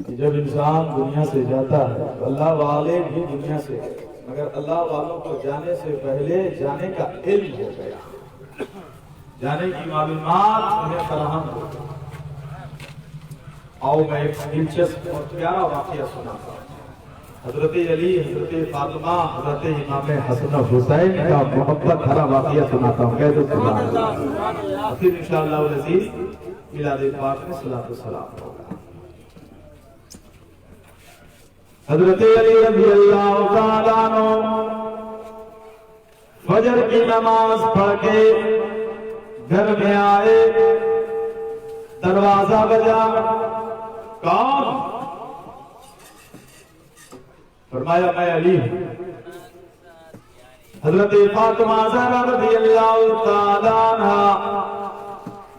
کہ جب انسان دنیا سے جاتا ہے تو اللہ والے بھی دنیا سے گئے، مگر اللہ والوں کو جانے سے پہلے جانے کا علم ہو گیا، جانے کی معلومات انہیں فراہم ہو گئی۔ آؤ میں ایک دلچسپ اور پیارا واقعہ سناتا ہوں۔ حضرت علی، حضرت فاطمہ، حضرت امام حسن و حسین کا محبت بھرا واقعہ سناتا ہوں۔ کہہ دو سبحان اللہ۔ اور پھر انشاءاللہ العزیز میلاد پاک میں صلاۃ والسلام ہوگا۔ حضرت علی رضی اللہ تعالیٰ عنہ فجر کی نماز پڑھ کے گھر میں آئے، دروازہ بجا، کون؟ فرمایا میں علی ہوں۔ حضرت فاطمہ زہرا رضی اللہ تعالیٰ عنہا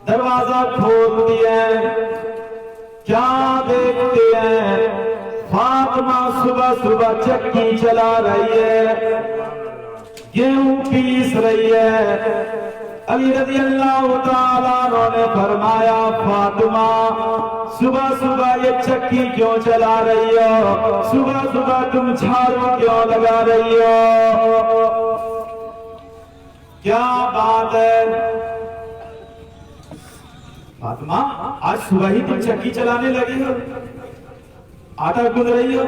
دروازہ کھولتی ہے، کیا دیکھتے ہیں؟ فاطمہ صبح صبح چکی چلا رہی ہے، گیہوں پیس رہی ہے۔ علی رضی اللہ تعالیٰ عنہ نے فرمایا فاطمہ صبح صبح یہ چکی کیوں چلا رہی ہو؟ صبح صبح تم جھاڑو کیوں لگا رہی ہو؟ کیا بات ہے؟ فاطمہ آج صبح ہی تم چکی چلانے لگی ہو، آٹا گوندھ رہی ہو،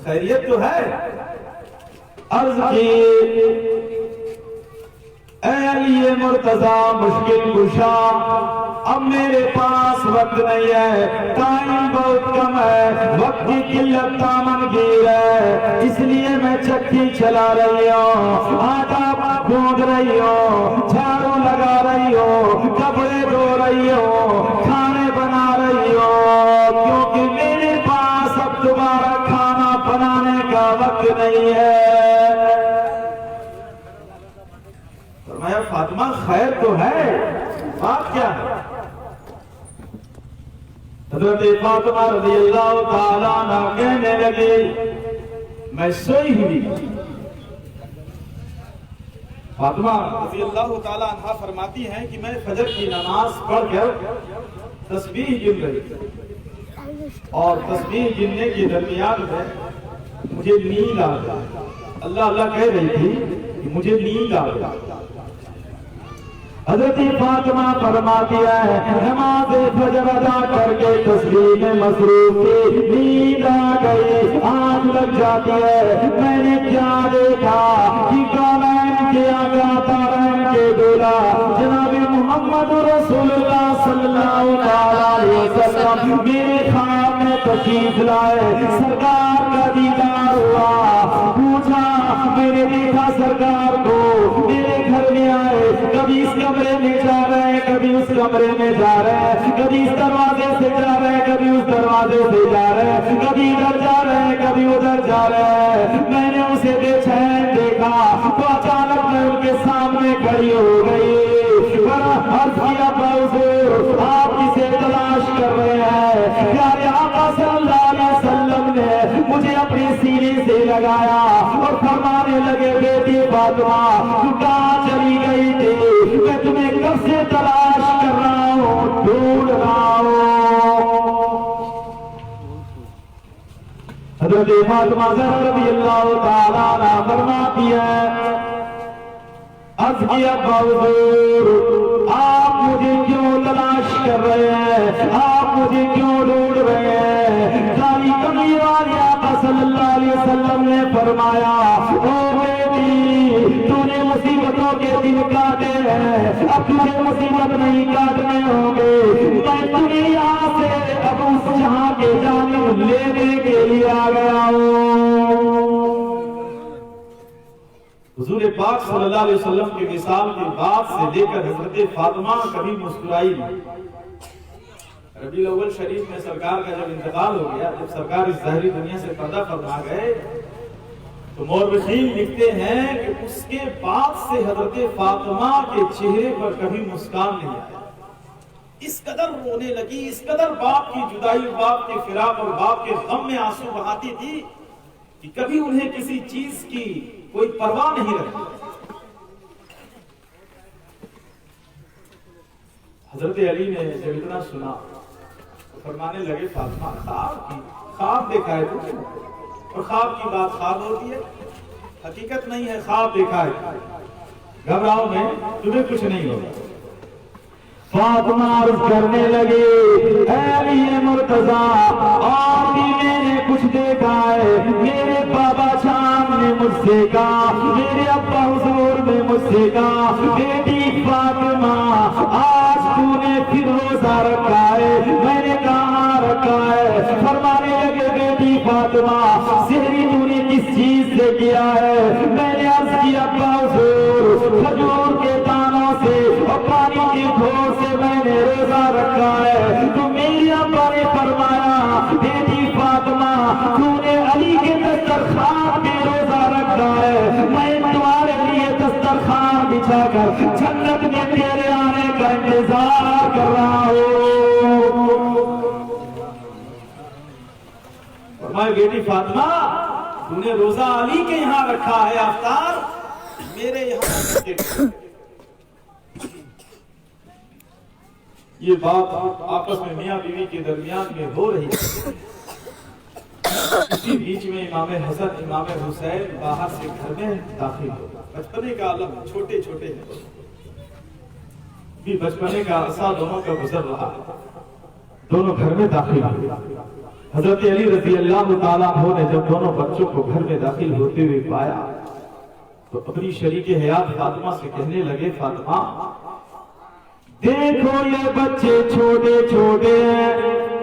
خیریت تو ہے؟ عرض کی اے علی مرتضیٰ مشکل کشا، اب میرے پاس وقت نہیں ہے، ٹائم بہت کم ہے، وقت کی قلت دامن گیر ہے، اس لیے میں چکی چلا رہی ہوں، آٹا گوندھ رہی ہوں، جھاڑو لگا رہی ہوں، کپڑے دھو رہی ہوں، کھانے بنا رہی ہوں، کیونکہ میرے پاس اب دوبارہ کھانا بنانے کا وقت نہیں ہے۔ فرمایا فاطمہ خیر تو ہے، بات کیا ہے؟ حضرت فاطمہ رضی اللہ تعالیٰ عنہ کہنے لگی میں سوئی ہوئی۔ فاطمہ رضی اللہ تعالیٰ عنہ فرماتی ہیں کہ میں فجر کی نماز پڑھ کر تسبیح گن رہی تھی، اور تسبیح گننے کے درمیان میں مجھے نیند آ گئی۔ اللہ اللہ کہہ رہی تھی کہ مجھے نیند آ گئی۔ حضرت فاطمہ فرماتی ہے نماز فجر ادا کر کے تسبیح میں مصروف تھی، نیند آ گئی، آنکھ لگ جاتی ہے۔ میں نے کیا دیکھا کہ کونین کے آقا تارین کے دولا جناب محمد رسول اللہ صلی اللہ علیہ وسلم میرے خواب میں تشریف لائے، سرکار کا دیدار ہوا، پوچھا میں نے دیکھا سرکار کو، میرے گھر میں آئے، کبھی اس کمرے میں جا رہے ہیں، کبھی اس کمرے میں جا رہے ہیں، کبھی اس دروازے سے جا رہے ہیں، کبھی اس دروازے سے جا رہے ہیں، کبھی ادھر جا رہے ہیں، کبھی ادھر جا رہے ہیں۔ میں نے اسے بے چین دیکھا تو اچانک میں ان کے سامنے کھڑی ہو گئی، عرض کیا حضور آپ کسے تلاش کر رہے ہیں؟ پیارے آقا صلی اللہ علیہ وسلم نے مجھے اپنے سینے سے لگایا اور فرمانے لگے بیٹی فاطمہ تو کہاں چلی گئی تھی؟ میں تمہیں کب سے تلاش کر رہا ہوں، ڈھونڈ رہا ہوں۔ حضرت فاطمہ زہرا رضی اللہ تعالیٰ عنہا فرماتی ہے عرض کیا حضور آپ مجھے کیوں تلاش کر رہے ہیں، آپ مجھے کیوں ڈھونڈ رہے ہیں؟ کالی کملی والے آقا صلی اللہ علیہ وسلم نے فرمایا او بیٹی تو نے مصیبتوں کے دن کاٹے ہیں، اب تجھے مصیبت نہیں کاٹنے ہوں گے، میں تمہیں یہاں سے اب اس جہاں کے جانب لینے کے لیے آ گیا ہوں۔ حضور پاک صلی اللہ علیہ وسلم کی مثال کی بات سے لے کر حضرت فاطمہ کبھی مسکرائی نہیں۔ ربیع الاول شریف میں سرکار کا جب انتقال ہو گیا، جب سرکار اس ظاہری دنیا سے پردہ فرما گئے تو مورخین لکھتے ہیں کہ اس کے بعد سے حضرت فاطمہ کے چہرے پر کبھی مسکان نہیں آیا۔ اس قدر رونے لگی، اس قدر باپ کی جدائی، باپ کے فراق اور باپ کے غم میں آنسو بہاتی تھی کہ کبھی انہیں کسی چیز کی کوئی پرواہ نہیں رکھی۔ حضرت علی نے جب اتنا سنا فرمانے لگے فاطمہ خواب دیکھا ہے تم نے؟ اور خواب کی بات خواب ہوتی ہے، حقیقت نہیں ہے، خواب دیکھا ہے، گھبراؤ میں، تمہیں کچھ نہیں ہوگا۔ فاطمہ عرض کرنے لگی اے علی مرتضیٰ، اور بھی میں نے کچھ دیکھا ہے، میرے بابا شام نے مجھ سے کہا، میرے ابا حضور نے مجھ سے کہا، بیٹی فاطمہ آج تو نے پھر روزہ رکھا ہے۔ میں نے کہا رکھا ہے۔ فرمانے لگے بیٹی فاطمہ سحری تو نے کس چیز سے کیا ہے؟ میں نے عرض کیا ابا حضور کھجور کے دانوں سے اور پانی کی گھوڑ سے میں نے روزہ رکھا ہے۔ تو میرے ابا نے فرمایا بیٹی فاطمہ تو نے علی کے دسترخوان پہ روزہ رکھا ہے، میں تمہارے لیے دسترخوان بچھا کر جنت میں تیرے آنے کا انتظار کر رہا ہوں۔ فرمایا بیٹی فاطمہ تو نے روزہ علی کے یہاں رکھا ہے، افطار میرے یہاں۔ یہ بات آپس میں میاں بیوی کے درمیان میں ہو رہی ہے، اسی بیچ میں امام حسن امام حسین باہر سے گھر میں داخل ہو۔ بچپنے کا عالم، چھوٹے چھوٹے ہیں، بھی بچپنے کا عرصہ دونوں کا گزر رہا، دونوں گھر میں داخل ہوئے۔ حضرت علی رضی اللہ تعالیٰ عنہ نے جب دونوں بچوں کو گھر میں داخل ہوتے ہوئے پایا تو اپنی شریک حیات فاطمہ سے کہنے لگے فاطمہ دیکھو یہ بچے چھوٹے چھوٹے ہیں،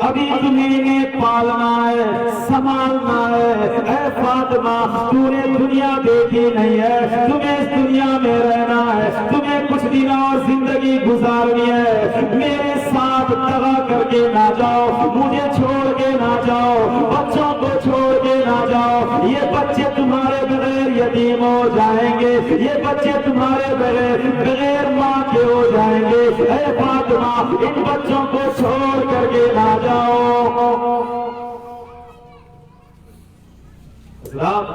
ابھی تمہیں انہیں پالنا ہے، سنبھالنا ہے۔ اے فاطمہ تو نے دنیا دیکھی نہیں ہے، تمہیں اس دنیا میں رہنا ہے، تمہیں کچھ دن اور زندگی گزارنی ہے، میرے ساتھ دغا کر کے نہ جاؤ، مجھے چھوڑ کے نہ جاؤ، بچوں کو چھوڑ کے نہ جاؤ، یہ بچے تمہارے بغیر یتیم ہو جائیں گے، یہ بچے تمہارے بغیر ماں کے ہو جائیں گے۔ اے فاطمہ ان بچوں کو چھوڑ کر کے نہ جاؤ۔ حضرات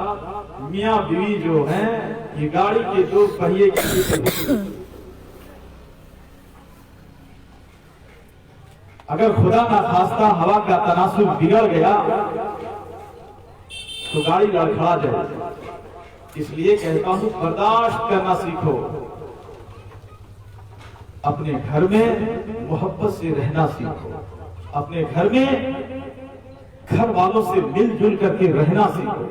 میاں بیوی جو ہیں یہ گاڑی کے دو پہیے کی، اگر خدا نہ خواستہ ہوا کا تناسب بگڑ گیا تو گاڑی لڑکھڑا جائے، اس لیے کہتا ہوں برداشت کرنا سیکھو، اپنے گھر میں محبت سے رہنا سیکھو، اپنے گھر میں گھر والوں سے مل جل کر کے رہنا سیکھو۔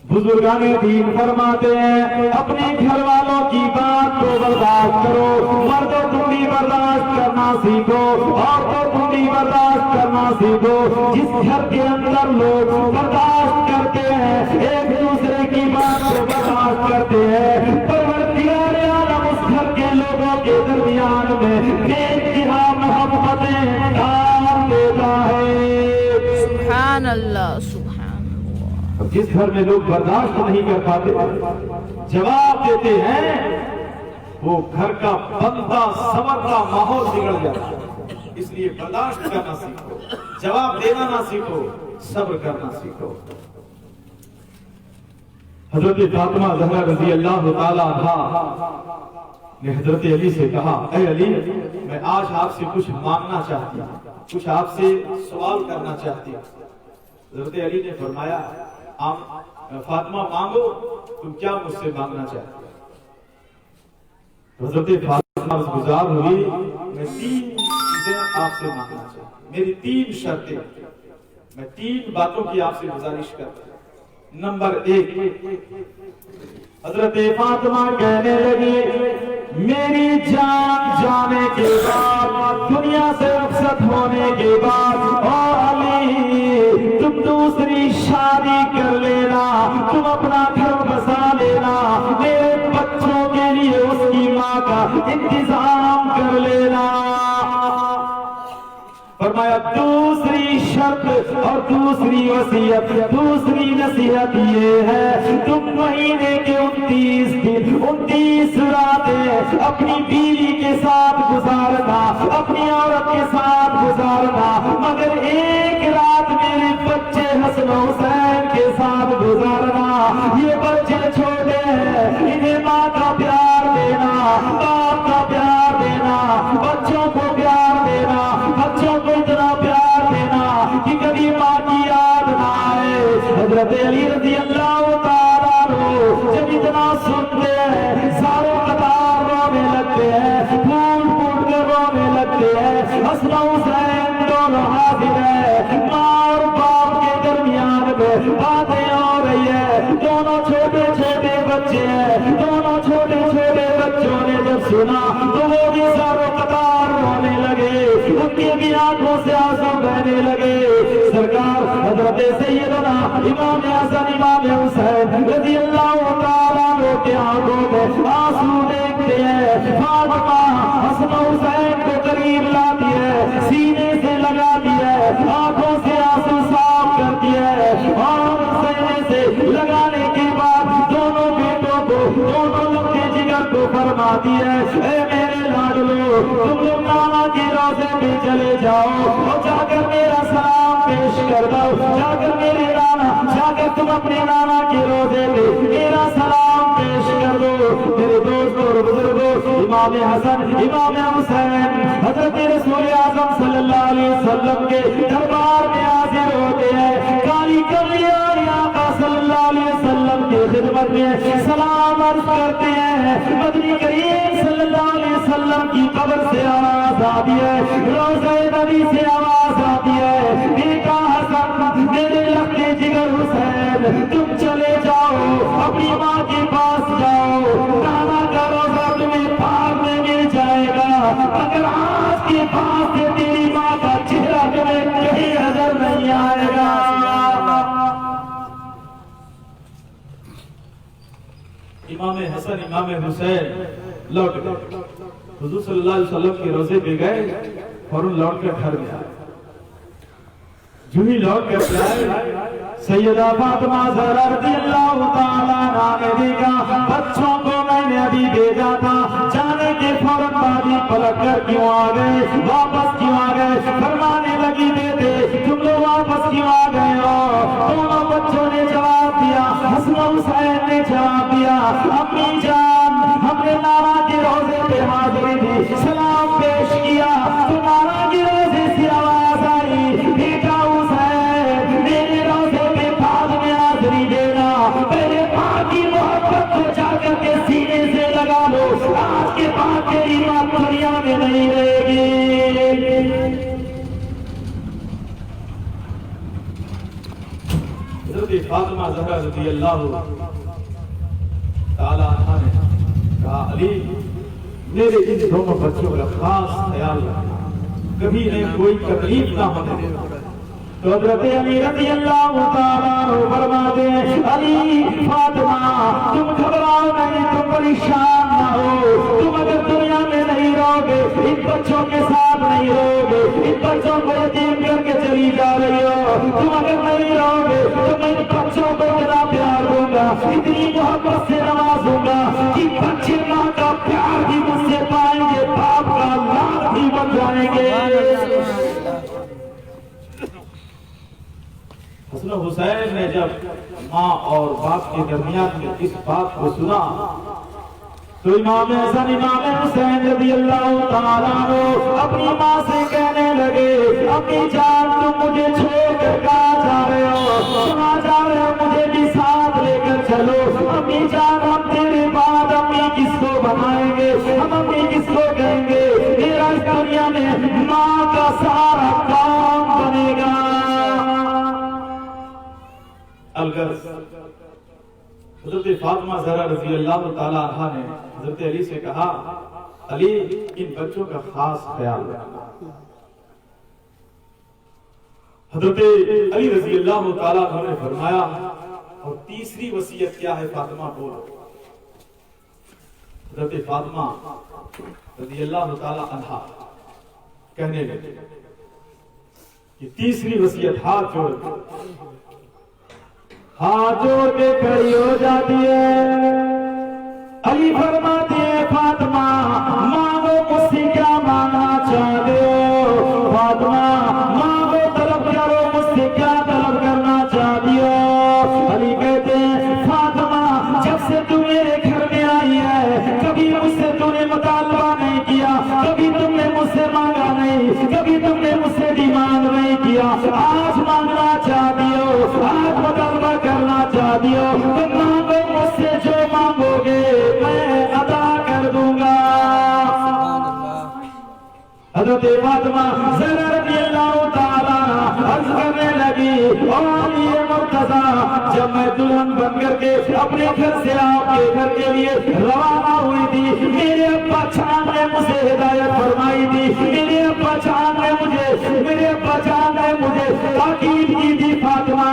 بزرگان دین فرماتے ہیں اپنے گھر والوں کی بات کو برداشت کرو، مردوں تم بھی برداشت کرنا سیکھو، عورتوں تم بھی برداشت کرنا سیکھو۔ جس گھر کے اندر لوگ برداشت کرتے ہیں، ایک دوسرے کی بات کو برداشت کرتے ہیں، پروردگار عالم اس گھر کے لوگوں کے درمیان میں بے انتہا محبتیں ڈال دیتا ہے۔ سبحان اللہ سبحان۔ جس گھر میں لوگ برداشت نہیں کر پاتے جواب دیتے ہیں، وہ گھر کا بندہ صبر کا ماحول بگڑ جاتا ہے۔ اس لیے برداشت کرنا سیکھو، جواب دینا نہ سیکھو، صبر کرنا سیکھو۔ حضرت فاطمہ زہرا رضی اللہ تعالی عنہا نے حضرت علی سے کہا اے علی میں آج آپ سے کچھ مانگنا چاہتی ہوں، کچھ آپ سے سوال کرنا چاہتی ہوں۔ حضرت علی نے فرمایا فاطمہ مانگو، تم کیا مجھ سے مانگنا چاہتے ہو؟ حضرت فاطمہ گزار ہوئی میں 3 چیزیں آپ سے مانگنا چاہتی ہوں، میری 3 شرطیں، میں 3 باتوں کی آپ سے گزارش کرتا ہوں۔ نمبر 1، حضرت فاطمہ کہنے لگی میری جان جانے کے بعد، دنیا سے رخصت ہونے کے بعد، اور علی تم دوسری شادی کر لینا، تم اپنا گھر بسا لینا، میرے بچوں کے لیے اس کی ماں کا انتظام کر لینا۔ فرمایا دوسری شرط اور دوسری وصیت، دوسری نصیحت یہ ہے تم مہینے کے 29 دن 29 راتیں اپنی بیوی کے ساتھ گزارنا، اپنی عورت کے ساتھ گزارنا، مگر ایک رات میرے بچے حسن حسین کے ساتھ گزارنا۔ یہ بچے چھوٹے ہیں، انہیں ماں کا پیار دینا، باپ کا پیار دینا، بچوں کو پیار دینا۔ حسن حسین دونوں حاضر ہے، ماں اور باپ کے درمیان میں باتیں ہو رہی ہے، دونوں چھوٹے چھوٹے بچے ہیں، دونوں چھوٹے چھوٹے بچوں نے جب سنا تو وہ بھی سر و قطار رونے لگے، ان کی بھی آنکھوں سے آنسو بہنے لگے۔ سرکار حضرت سیدنا امام حسن امام حسین رضی اللہ تعالیٰ عنہ کے آنکھوں میں آنسو دیکھتے ہیں، فاطمہ حسن حسین کو قریب لاتی ہے، سینے سے لگاتی ہے، آنکھوں سے آنسو صاف کرتی ہے، اور سینے سے لگانے کے بعد دونوں بیٹوں کو، دونوں لوگ کے جگر کو فرماتی ہے، اے میرے لاڈلو، تم لوگ نانا کے روضے پہ چلے جاؤ اور جا کر میرا سلام پیش کر دو، جا کر میرے نانا، جا کر تم اپنے نانا کے روضے پہ میرا سلام پیش کر دو۔ میرے دوستوں اور بزرگوں، امام حسن امام حسین حضرت رسول اعظم صلی اللہ علیہ وسلم کے دربار میں حاضر ہوتے ہیں، کالی کملی والی آقا صلی اللہ علیہ وسلم کی خدمت میں سلام عرض کرتے ہیں۔ مدنی کریم صلی اللہ علیہ وسلم کی قبر سے آواز آتی ہے، روضہ نبی سے آواز آتی ہے، بیٹا حسن میرے لخت جگر حسین تم چلے جاؤ، اپنی ماں کے پاس جاؤ، نانا کا روضہ تمہیں پاک میں مل جائے گا، اگر آج کے پاس سے تیری ماں کا چہرہ تمہیں کہیں نظر نہیں آئے گا۔ امام حسن امام حسین لوٹ گئے، حضور صلی اللہ علیہ وسلم کے روضے پہ گئے، فوراً لوٹ کر گھر میں آئے، جو ہی لوٹ کر آئے سیدہ فاطمہ زہرا رضی اللہ تعالیٰ عنہا نے دیکھا بچوں کو میں نے ابھی بھیجا تھا، جانے کے فوراً بعد ہی پلٹ کر کیوں آ گئے، واپس کیوں آ گئے؟ فرمانے لگی بیٹے تم لوگ واپس کیوں آ گئے ہو؟ دونوں بچوں نے جواب دیا، حسن حسین نے جواب دیا، امی جان ہم نے نانا کے روضے پہ حاضری دی، سلام پیش کیا تو نانا کے روضے سے آواز آئی، بیٹا حسین میرے روضے پہ بعد میں حاضری دینا، میرے ماں کی محبت کو جا کر کے سینے سے لگا لو، آج کے بعد تیری ماں دنیا میں نہیں رہے گی۔ حضرت فاطمہ زہرا رضی اللہ تعالیٰ عنہا نے کہا علی میرے ان دونوں بچوں کا خاص خیال رکھنا، کبھی انہیں کوئی تکلیف نہ ہونے دینا۔ تو حضرت علی رضی اللہ تعالیٰ عنہ فرماتے ہیں علی فاطمہ تم گھبراؤ نہیں، تم پریشان نہ ہو، تم اگر دنیا میں نہیں رہو گے، ان بچوں کے ساتھ نہیں رہو گے، ان بچوں کو یتیم کر کے چلی جا رہی ہو، تم اگر نہیں رہو گے تو میں ان بچوں کو اتنا پیار دوں گا، اتنی محبت سے نوازوں گا کہ بچے ماں کا پیار بھی مجھ سے پائیں گے، باپ کا لاڈ بھی بن جائیں گے۔ حسن حسین نے جب ماں اور باپ کے درمیان میں اس بات کو سنا تو امام حسن امام حسین رضی اللہ تعالیٰ عنہ اپنی ماں سے کہنے لگے امی جان تم مجھے چھوڑ کر کہاں جا رہے ہو، کہاں جا رہے ہو، مجھے بھی ساتھ لے کر چلو۔ امی جان ہم تیرے بعد امی کس کو بنائیں گے، ہم امی کس کو کہیں گے، میرا اس دنیا میں ماں کا سارا کام بنے گا۔ الغرض حضرت فاطمہ زہرا رضی اللہ تعالیٰ عنہا نے حضرت علی سے کہا علی ان بچوں کا خاص خیال رکھنا۔ حضرت علی رضی اللہ تعالیٰ عنہ نے فرمایا اور تیسری وصیت کیا ہے فاطمہ بولو۔ حضرت فاطمہ رضی اللہ تعالیٰ عنہا کہنے لگے کہ تیسری وصیت ہاتھ جوڑ کے کھڑی ہو جاتی ہے۔ علی فرماتے ہیں فاطمہ مانگو مجھ سے کیا مانگنا چاہتے ہو، فاطمہ مانگو طلب کرو مجھ سے کیا طلب کرنا چاہتی ہو۔ علی کہتے ہیں فاطمہ جب سے تم میرے گھر میں آئی ہے کبھی مجھ سے تم نے مطالبہ نہیں کیا، کبھی تم نے مجھ سے مانگا نہیں، کبھی تم نے مجھ سے ڈیمانڈ نہیں کیا، آج مانگنا چاہتی ہو، آج مطالبہ کرنا چاہتی ہو تو مانگو مجھ سے جو مانگو گے میں عطا کر دوں گا۔ حضرت حضرت فاطمہ زہرا رضی اللہ تعالیٰ عرض کرنے لگی، او علی مرتضیٰ، جب میں دلہن بن کر کے اپنے گھر سے آپ کے گھر کے لیے روانہ ہوئی تھی، میرے ابا جان نے مجھے ہدایت فرمائی تھی، میرے ابا جان نے مجھے تاکید کی تھی، فاطمہ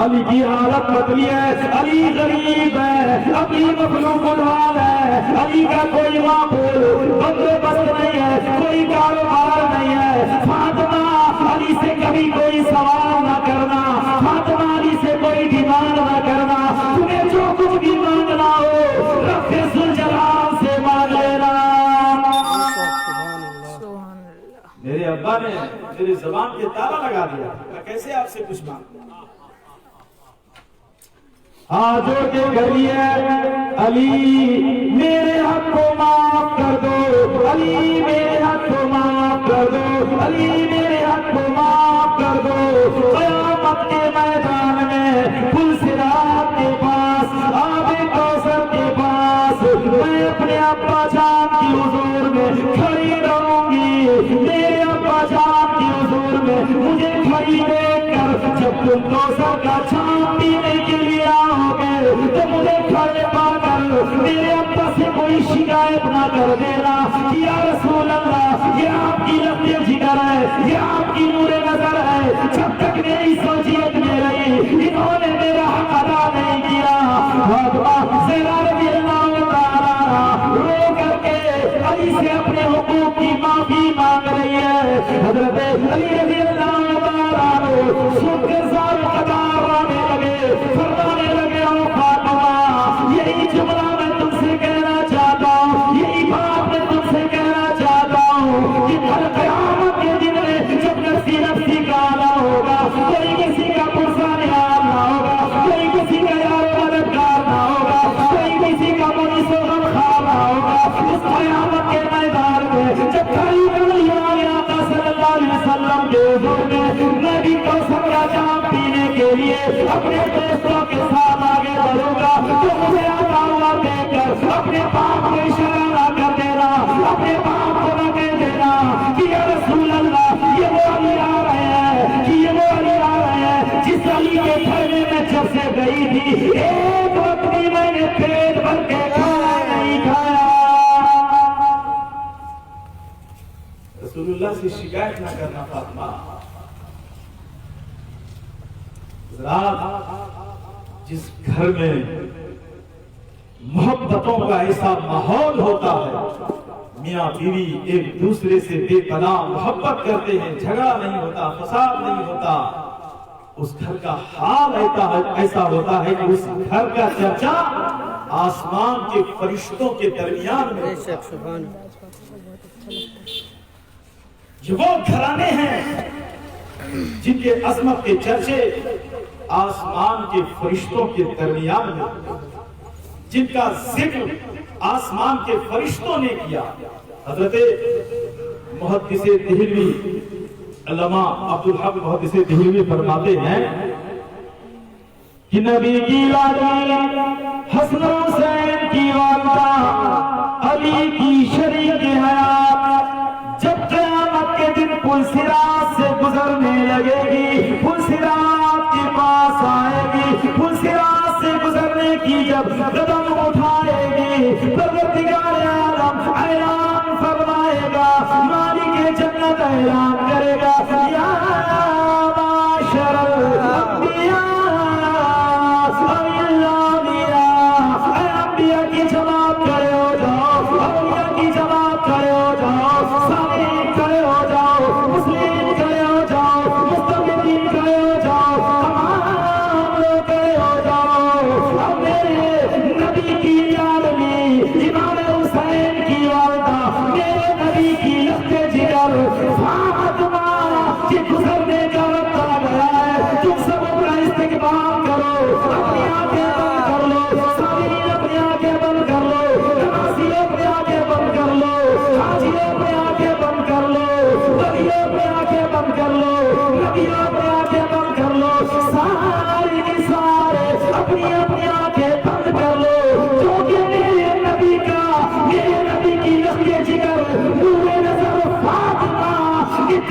علی کی حالت بدلی ہے، علی غریب ہے، اپنی مخلوق الحال ہے، علی کا کوئی معقول بندوبست نہیں ہے، کوئی کاروبار نہیں ہے، فاطمہ علی سے کبھی کوئی سوال نہ کرنا، فاطمہ علی سے کوئی ڈیمانڈ نہ کرنا، تمہیں جو کچھ بھی مانگنا ہو رب ذوالجلال سے مانگ لینا۔ میرے ابا نے میری زبان کے تالا لگا دیا، میں کیسے آپ سے کچھ مانگوں؟ ہاتھ جوڑ کے کہیے، علی میرے حق کو معاف کر دو، علی میرے حق کو معاف کر دو، علی میرے حق کو معاف کر دو۔ قیامت کے میدان میں پل صراط کے پاس، آب کوثر کے پاس، میں اپنے ابا جان کی حضور میں کھڑی رہوں گی، میرے ابا جان کی حضور میں مجھے کھڑی دیکھ کر جب تم کوثر کا چھام پینے کے لیے آؤ گے تو مجھے کھڑے پا کر میرے ابا سے کوئی شکایت نہ کر دینا کہ یا رسول اللہ یہ آپ کی لفظ جگر ہے، یہ آپ کی نور نظر ہے، جب تک میری سوچیت میں رہی انہوں نے میرا حق ادا نہیں کیا۔ فاطمہ زہرا رضی اللہ تعالیٰ رو کر کے علی سے اپنے حقوق کی معافی مانگ رہی ہے۔ حضرت علی رضی اللہ تعالیٰ سن کے سارے قطار آنے لگے، فرمانے لگے، او فاطمہ یہی جملہ میں تم سے کہنا چاہتا ہوں، یہی بات میں تم سے کہنا چاہتا ہوں کہ کل قیامت کے دن میں جب نفسی نفسی کا آنا ہوگا، کوئی کسی کا پرسہ نیاز نہ ہوگا، کوئی کسی کا یار مددگار نہ ہوگا، کوئی کسی کا منیس و غمخوار نہ ہوگا، اس قیامت کے میدان میں جب کھڑی کھڑی آقا صلی اللہ علیہ وسلم کے حضور میں بھی کوثر کا جام پینے کے لیے اپنے دوستوں کے ساتھ آگے بڑھوں گا، تو مجھے آتا ہوا دیکھ کر اپنے باپ کو اشارہ نہ کر دینا، اپنے باپ کو نہ کہہ دینا کہ یا رسول اللہ یہ وہ علی آ رہے ہیں، کہ یہ وہ علی آ رہے ہیں جس علی کے گھر میں میں جب سے گئی تھی ایک وقت بھی میں نے پیٹ بھر کے کھانا نہیں کھایا۔ رسول اللہ سے شکایت نہ کرنا فاطمہ۔ جس گھر میں محبتوں کا ایسا ماحول ہوتا ہے، میاں بیوی ایک دوسرے سے بے پناہ محبت کرتے ہیں، جھگڑا نہیں ہوتا، فساد نہیں ہوتا، اس گھر کا حال ایسا ہوتا ہے کہ اس گھر کا چرچا آسمان کے فرشتوں کے درمیان میں ہوتا ہے۔ یہ وہ گھرانے ہیں جن کے عظمت کے چرچے آسمان کے فرشتوں کے درمیان میں، جن کا ذکر آسمان کے فرشتوں نے کیا۔ حضرت محدث دہلوی علامہ عبدالحق محدث دہلوی فرماتے ہیں کہ نبی کی لاڈلی حسن حسین کی والدہ علی کی شریک حیات جب قیامت کے دن پل صراط سے گزرنے لگے گی، پل صراط کے پاس آئے گی، پل صراط سے گزرنے کی جب قدم اٹھائے گی، پروردگار عالم اعلان فرمائے گا، مالک جنت اعلان کرے گا، یا معاشر الانبیاء، انبیاء کی جماعت کھڑے ہو جاؤ، انبیاء کی جماعت کھڑے ہو جاؤ، سامعین کھڑے ہو جاؤ، مسلمین کھڑے ہو جاؤ، مستقبلین کھڑے ہو جاؤ، تمام لوگ کھڑے ہو جاؤ۔ اب میرے نبی کی لاڈلی امام حسین کی والدہ، میرے نبی کی لفظ جگر فاطمہ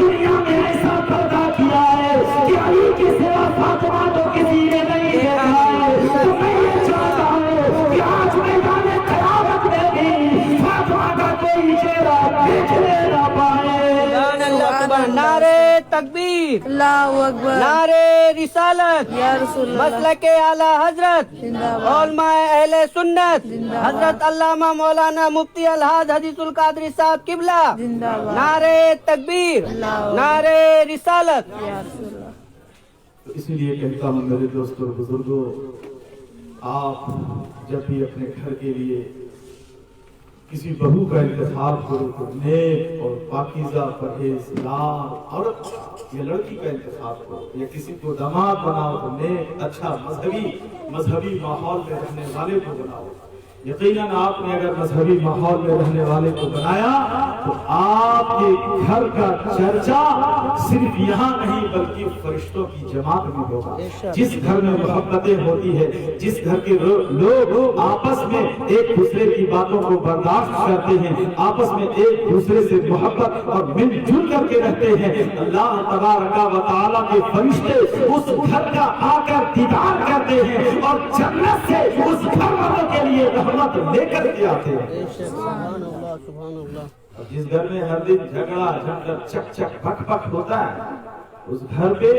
دنیا میں ایسا پیدا کیا ہے کہ علی کے سوا فاطمہ تو کسی نے نہیں دیکھا ہے. تو میں یہ چاہتا ہوں کہ آج میدان قیامت میں بھی فاطمہ کا کوئی چہرہ دیکھنے نہ پائے. نعرے تکبیر، اللہ اکبر، نعرے رسالت، یا رسول اللہ، مسلک اعلی حضرت، زندہ باد، علماء اہل سنت، زندہ باد، حضرت علامہ مولانا مفتی الحاج حدیث القادری صاحب قبلہ، زندہ باد، نعرے تکبیر، اللہ اکبر، نعرے رسالت. یا رسول اللہ. تو اسی لیے کہتا ہوں میرے دوستوں اور بزرگوں، آپ جب بھی اپنے گھر کے لیے کسی بہو کا انتخاب کرو تو نیک اور پاکیزہ پرہیزگار عورت یا لڑکی کا انتخاب کرو، یا کسی کو داماد بناؤ تو نیک اچھا مذہبی ماحول میں رہنے والے کو بناؤ. یقیناً آپ نے اگر مذہبی ماحول میں رہنے والے کو بنایا تو آپ کے گھر کا چرچا صرف یہاں نہیں بلکہ فرشتوں کی جماعت میں ہوگا. جس گھر میں محبتیں ہوتی ہے، جس گھر کے لوگ آپس میں ایک دوسرے کی باتوں کو برداشت کرتے ہیں، آپس میں ایک دوسرے سے محبت اور مل جل کر کے رہتے ہیں، اللہ تبارک و تعالیٰ کے فرشتے اس گھر کا آ کر دیدار کرتے ہیں اور جنت سے اس گھر والوں کے لیے رحمت لے کر کے آتے ہیں. سبحان اللہ، سبحان اللہ. اور جس گھر میں ہر دن جھگڑا جھنجٹ چک چک پک پک ہوتا ہے، اس گھر پہ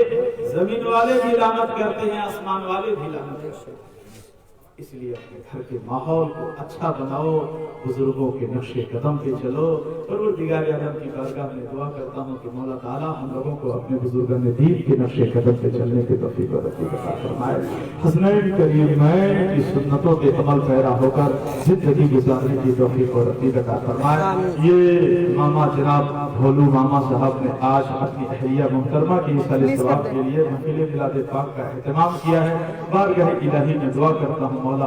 زمین والے بھی لعنت کرتے ہیں، آسمان والے بھی لعنت کرتے ہیں. اس لیے اپنے گھر کے ماحول کو اچھا بناؤ، بزرگوں کے نقش قدم پہ چلو. پروردگار عالم کی بارگاہ میں دعا کرتا ہوں کہ مولا تعالیٰ ہم لوگوں کو اپنے بزرگان دین کے نقش قدم پہ چلنے کے توفیق و نصیب عطا فرمائے. حسنین کریمین کی سنتوں کے عمل پیرا ہو کر زندگی گزارنے کی توفیق و نصیب عطا فرمائے. یہ ماما جناب بھولو ماما صاحب نے آج اپنی اہلیہ محترمہ کی ایصال ثواب کے لیے محفل میلاد پاک کا اہتمام کیا ہے. بارگاہ الہی میں دعا کرتا ہوں مولا